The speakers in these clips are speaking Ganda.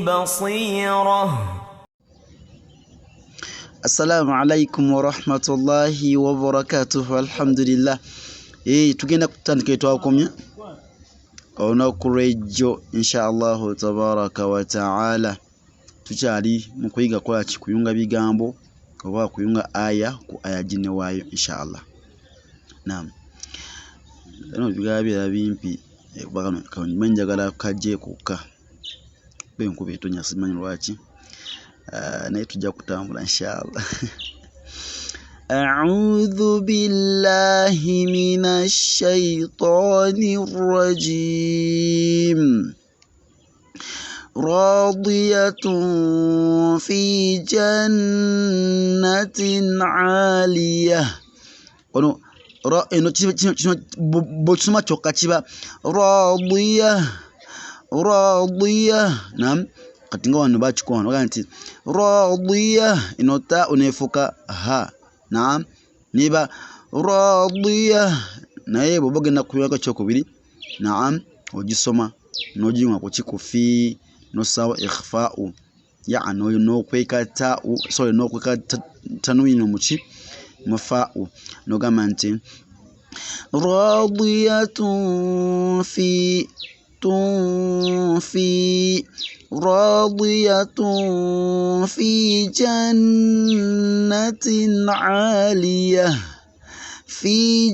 بصيرة. Assalamu alaikum wa rahmatullahi wa barakatuh. Alhamdulillah. Tugenda kutandika twakomya olunaku lw'ejjo inshallah tabaraka wa ta'ala. Tukyali mu kuyiga kola kuyunga bigambo oba kuyunga aya ku aya jine waayo inshallah. Naam. Eno bigabira bimpi bakano kanjagala kaje kuka. Benkuba etonya simanyi lwaki. naye tujja kutambula inshallah. أعوذ بالله من الشيطان الرجيم. راضية في جنة عالية. بوتسما تشوكاتشيبا راضية. نعم. Katinga wano bachikwana waganti radiya inota unefuka ha. Naam. Niba radiya naye bobogenda kuyaka kyokubiri. Naam. Ogisoma nojinga ku kikufi no sawa ikhfa'u ya'ano no kweka ta'u sorry no kweka tanwino muchi mafa'u no gamanti radiyatun fi راضية في جنة عالية. في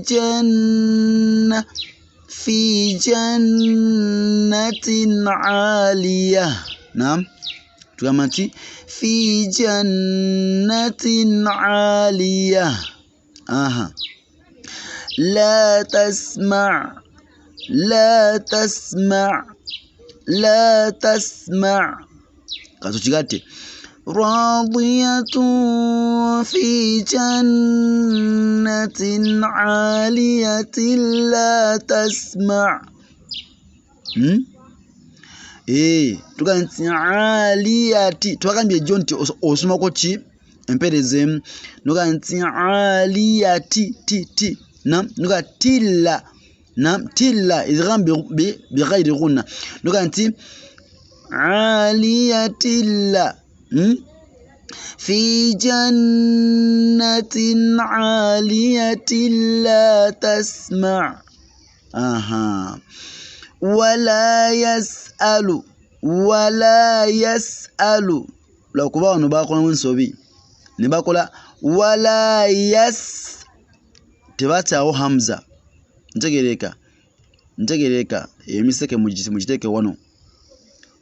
جنة عالية. نعم تقامتي في جنة عالية. لا تسمع katuchigate radiyatun fi jannatin aliyatin la tasma'. Tuganti aliyati twagambye jonti osomako ki empereze nuganti aliyati ti nam nugatilla nam tilla idgham bi ghayri ghunna nuganti عالية في جنة عالية لا تسمع. ولا يسأل لو كبا نباقنا من صبي نباقنا ولا تباتي أو همزة ntegereka emiseke mujiteke wano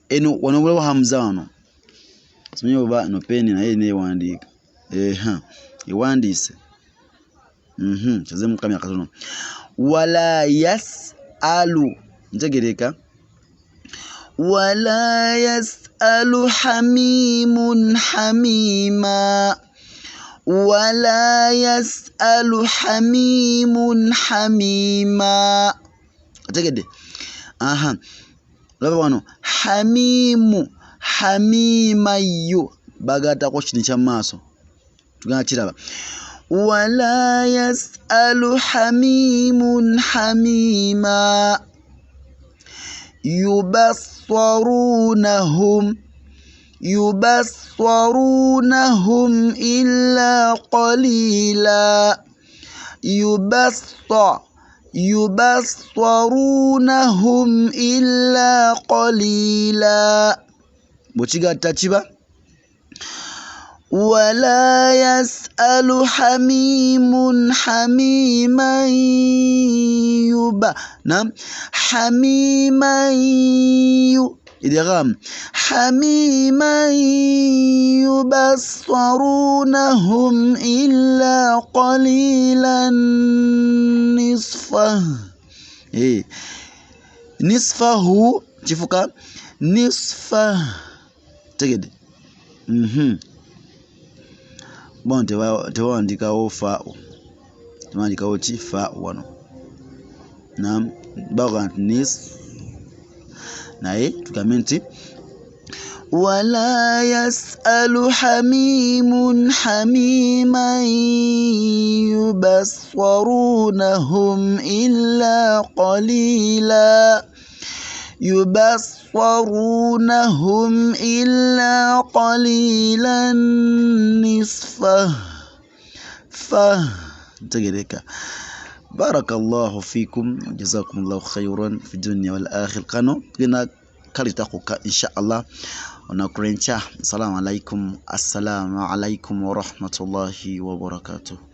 eno wano hamza wano simenye baba no peni na yeye ne wandika iwandise chazemu kamya katono wala yasalu ntegereka wala yasalu hamimun hamima wala yasalu hamimun hamima tegede laba wano hamimayu bagata ko kini kyamaso tugana kiraba wala yasalu hamimun hamima yubassarunahum illa qalila yubassarunahum illa qalila bochiga tachiba wala yasalu hamimun hamiman nam hamiman idgham hamiman yubassarunahum illa qalilan nisfahu chifuka nisfa tegede bon tewandika fa'u tewandika oti fa'u wano nam bagant nis naye tukamenti wala yasalu hamimun hamiman yubassarunahum illa qalila يبصرونهم إلا قليلا نصفه بارك الله فيكم جزاكم الله خيرا في الدنيا والآخرة كانوا كنا كالتقوك إن شاء الله ونقول السلام عليكم ورحمة الله وبركاته.